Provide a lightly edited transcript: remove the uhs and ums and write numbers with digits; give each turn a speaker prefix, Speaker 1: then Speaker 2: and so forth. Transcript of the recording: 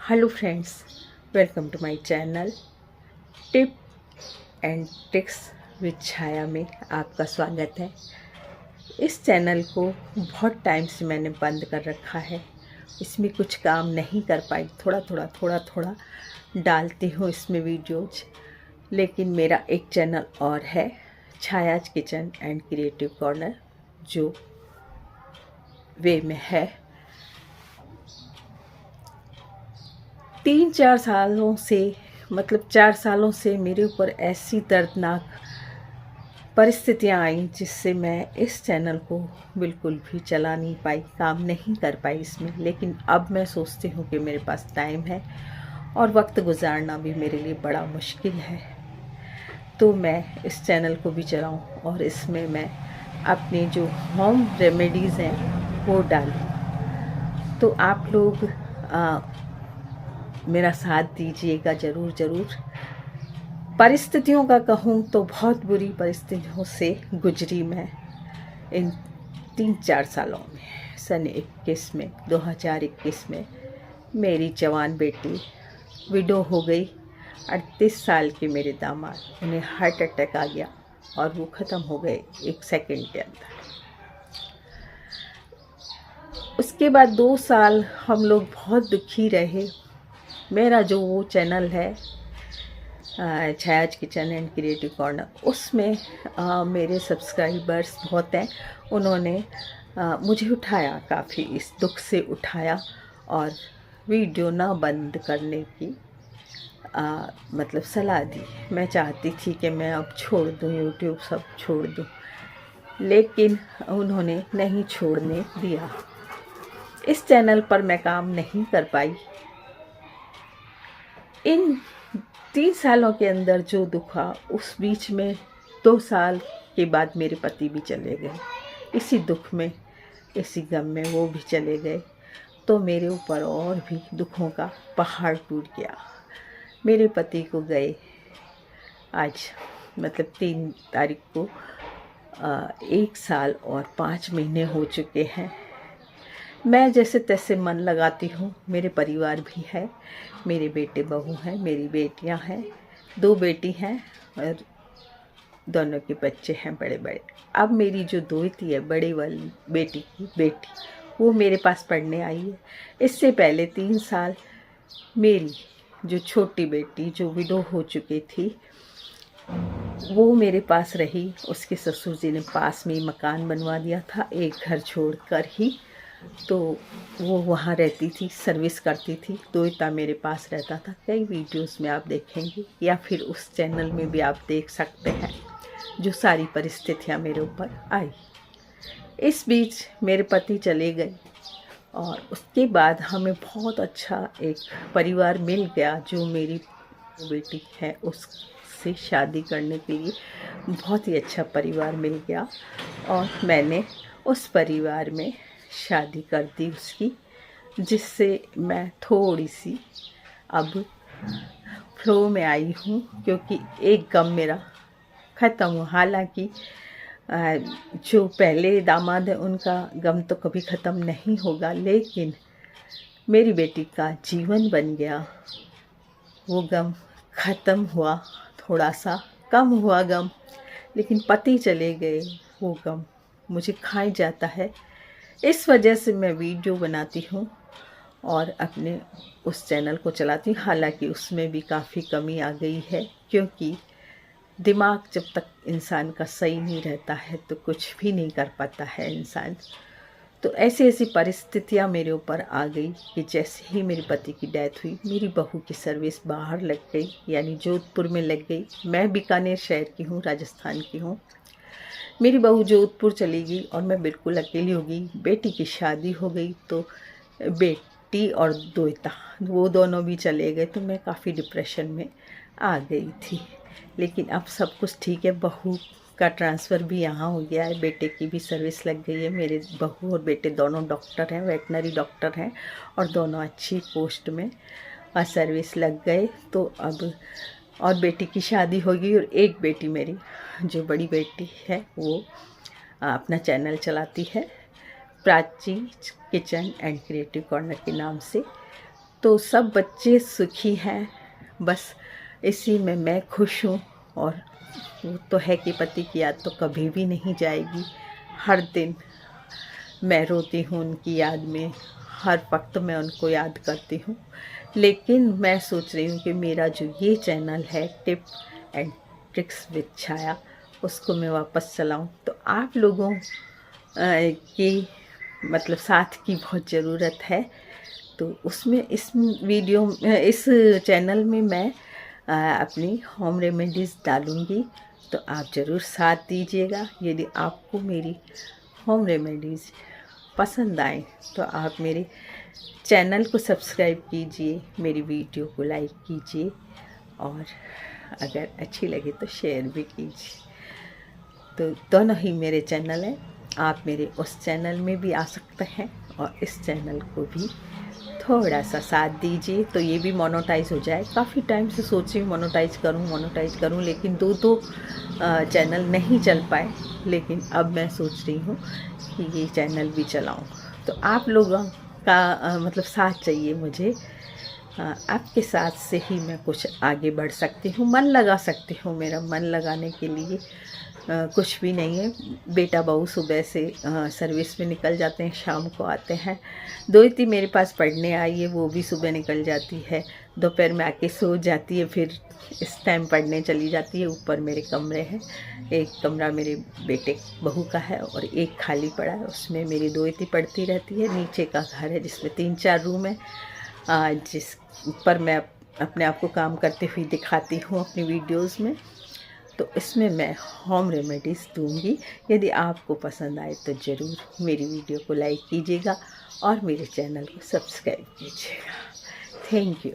Speaker 1: Hello friends, welcome to my channel tip and tricks with Chhaya में आपका स्वागत है। इस चैनल को बहुत टाइम से मैंने बंद कर रखा है। इसमें कुछ काम नहीं कर पाई, थोड़ा थोड़ा डालती हूँ इसमें वीडियोज। लेकिन मेरा एक चैनल और है, छायाज किचन एंड क्रिएटिव कॉर्नर, जो वे में है। 3-4 सालों से, मतलब 4 सालों से मेरे ऊपर ऐसी दर्दनाक परिस्थितियां आई जिससे मैं इस चैनल को बिल्कुल भी चला नहीं पाई, काम नहीं कर पाई इसमें। लेकिन अब मैं सोचती हूँ कि मेरे पास टाइम है और वक्त गुजारना भी मेरे लिए बड़ा मुश्किल है, तो मैं इस चैनल को भी चलाऊँ और इसमें मैं अपनी जो होम रेमेडीज़ हैं वो डालूँ। तो आप लोग मेरा साथ दीजिएगा ज़रूर। परिस्थितियों का कहूँ तो बहुत बुरी परिस्थितियों से गुजरी मैं इन 3-4 सालों में। सन 2021 में मेरी जवान बेटी विडो हो गई। 38 साल के मेरे दामाद, उन्हें हार्ट अटैक आ गया और वो ख़त्म हो गए 1 सेकंड के अंदर। उसके बाद 2 साल हम लोग बहुत दुखी रहे। मेरा जो वो चैनल है छायाज किचन एंड क्रिएटिव कॉर्नर, उसमें मेरे सब्सक्राइबर्स बहुत हैं। उन्होंने मुझे उठाया, काफ़ी इस दुख से उठाया और वीडियो ना बंद करने की मतलब सलाह दी। मैं चाहती थी कि मैं अब छोड़ दूँ, यूट्यूब सब छोड़ दूँ, लेकिन उन्होंने नहीं छोड़ने दिया। इस चैनल पर मैं काम नहीं कर पाई। इन 3 सालों के अंदर जो दुख हुआ, उस बीच में 2 साल के बाद मेरे पति भी चले गए। इसी दुख में, इसी गम में वो भी चले गए, तो मेरे ऊपर और भी दुखों का पहाड़ टूट गया। मेरे पति को गए आज, मतलब 3 तारीख को 1 साल और 5 महीने हो चुके हैं। मैं जैसे तैसे मन लगाती हूँ। मेरे परिवार भी है, मेरे बेटे बहू हैं, मेरी बेटियाँ हैं, 2 बेटी हैं और दोनों के बच्चे हैं बड़े बड़े। अब मेरी जो दोती है, बड़े वाली बेटी की बेटी, वो मेरे पास पढ़ने आई है। इससे पहले 3 साल मेरी जो छोटी बेटी, जो विडो हो चुकी थी, वो मेरे पास रही। उसके ससुर जी ने पास में ही मकान बनवा दिया था, एक घर छोड़कर ही, तो वो वहाँ रहती थी, सर्विस करती थी। दोता मेरे पास रहता था। कई वीडियोस में आप देखेंगे या फिर उस चैनल में भी आप देख सकते हैं जो सारी परिस्थितियाँ मेरे ऊपर आई। इस बीच मेरे पति चले गए और उसके बाद हमें बहुत अच्छा एक परिवार मिल गया, जो मेरी बेटी है उससे शादी करने के लिए बहुत ही अच्छा परिवार मिल गया और मैंने उस परिवार में शादी कर दी उसकी, जिससे मैं थोड़ी सी अब फ्लो में आई हूँ, क्योंकि एक गम मेरा ख़त्म हुआ। हालांकि जो पहले दामाद है उनका गम तो कभी ख़त्म नहीं होगा, लेकिन मेरी बेटी का जीवन बन गया, वो गम ख़त्म हुआ। थोड़ा सा कम हुआ गम, लेकिन पति चले गए, वो गम मुझे खाई जाता है। इस वजह से मैं वीडियो बनाती हूँ और अपने उस चैनल को चलाती हूँ। हालांकि उसमें भी काफ़ी कमी आ गई है, क्योंकि दिमाग जब तक इंसान का सही नहीं रहता है तो कुछ भी नहीं कर पाता है इंसान। तो ऐसी परिस्थितियाँ मेरे ऊपर आ गई कि जैसे ही मेरे पति की डेथ हुई, मेरी बहू की सर्विस बाहर लग गई, यानी जोधपुर में लग गई। मैं बीकानेर शहर की हूँ, राजस्थान की हूँ। मेरी बहू जोधपुर चली गई और मैं बिल्कुल अकेली हो गई। बेटी की शादी हो गई तो बेटी और दोता वो दोनों भी चले गए, तो मैं काफ़ी डिप्रेशन में आ गई थी। लेकिन अब सब कुछ ठीक है। बहू का ट्रांसफ़र भी यहाँ हो गया है, बेटे की भी सर्विस लग गई है। मेरे बहू और बेटे दोनों डॉक्टर हैं, वेटनरी डॉक्टर हैं, और दोनों अच्छी पोस्ट में सर्विस लग गए। तो अब और बेटी की शादी होगी और एक बेटी मेरी, जो बड़ी बेटी है, वो अपना चैनल चलाती है, Prachi kitchen and creative corner के नाम से। तो सब बच्चे सुखी हैं, बस इसी में मैं खुश हूँ। और वो तो है कि पति की याद तो कभी भी नहीं जाएगी। हर दिन मैं रोती हूँ उनकी याद में, हर वक्त मैं उनको याद करती हूँ। लेकिन मैं सोच रही हूँ कि मेरा जो ये चैनल है टिप एंड ट्रिक्स विद छाया, उसको मैं वापस चलाऊँ। तो आप लोगों की मतलब साथ की बहुत ज़रूरत है। तो उसमें इस वीडियो इस चैनल में मैं अपनी होम रेमेडीज़ डालूँगी, तो आप ज़रूर साथ दीजिएगा। यदि आपको मेरी होम रेमेडीज़ पसंद आए तो आप मेरे चैनल को सब्सक्राइब कीजिए, मेरी वीडियो को लाइक कीजिए, और अगर अच्छी लगे तो शेयर भी कीजिए। तो दोनों ही मेरे चैनल हैं, आप मेरे उस चैनल में भी आ सकते हैं और इस चैनल को भी थोड़ा सा साथ दीजिए, तो ये भी मोनेटाइज हो जाए। काफ़ी टाइम से सोच रही हूँ मोनेटाइज करूँ, लेकिन दो चैनल नहीं चल पाए। लेकिन अब मैं सोच रही हूँ कि ये चैनल भी चलाऊँ। तो आप लोगों का मतलब साथ चाहिए मुझे। आपके साथ से ही मैं कुछ आगे बढ़ सकती हूँ, मन लगा सकती हूँ। मेरा मन लगाने के लिए कुछ भी नहीं है। बेटा बहू सुबह से सर्विस में निकल जाते हैं, शाम को आते हैं। दोती मेरे पास पढ़ने आई है, वो भी सुबह निकल जाती है, दोपहर में आके सो जाती है, फिर इस टाइम पढ़ने चली जाती है। ऊपर मेरे कमरे हैं, एक कमरा मेरे बेटे बहू का है और एक खाली पड़ा है, उसमें मेरी दोती पढ़ती रहती है। नीचे का घर है जिसमें 3-4 रूम है, जिस पर मैं अपने आप को काम करते हुए दिखाती हूँ अपनी वीडियोस में। तो इसमें मैं होम रेमेडीज़ दूँगी। यदि आपको पसंद आए तो ज़रूर मेरी वीडियो को लाइक कीजिएगा और मेरे चैनल को सब्सक्राइब कीजिएगा। Thank you.